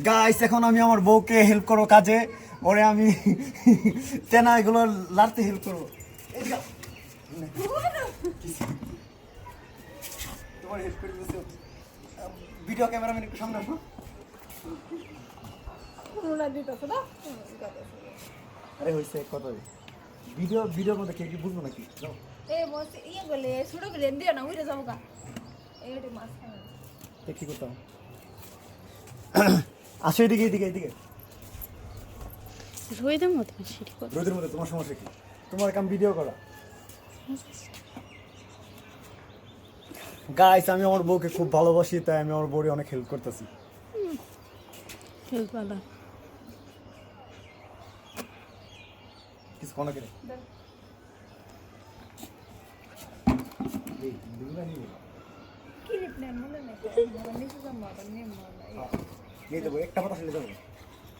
Guys এখন আমি আমার বউকে হেল্প করবো কাজে, ওরে আমি তেনা এগুলো লাড়তে হেল্প করবো। তোমার হেল্প করে দিতেছে। ভিডিও ক্যামেরাম্যান একটু সামনে আসো। আরে হয়েছে কত ভিডিওর মধ্যে কে কি বুঝবো নাকি? যাও কি করতাম? আসো এদিকে এদিকে এদিকে। রোদের মধ্যে তোমার সমস্যা কি? তোমার কাম ভিডিও করা। গাইস আমি আমার বউকে খুব ভালোবাসি, তাই আমি আমার বউরে অনেক হেল্প করতেছি। কিছু কোন করে নিয়ে দেবো, একটা কথা শুনে যাবো।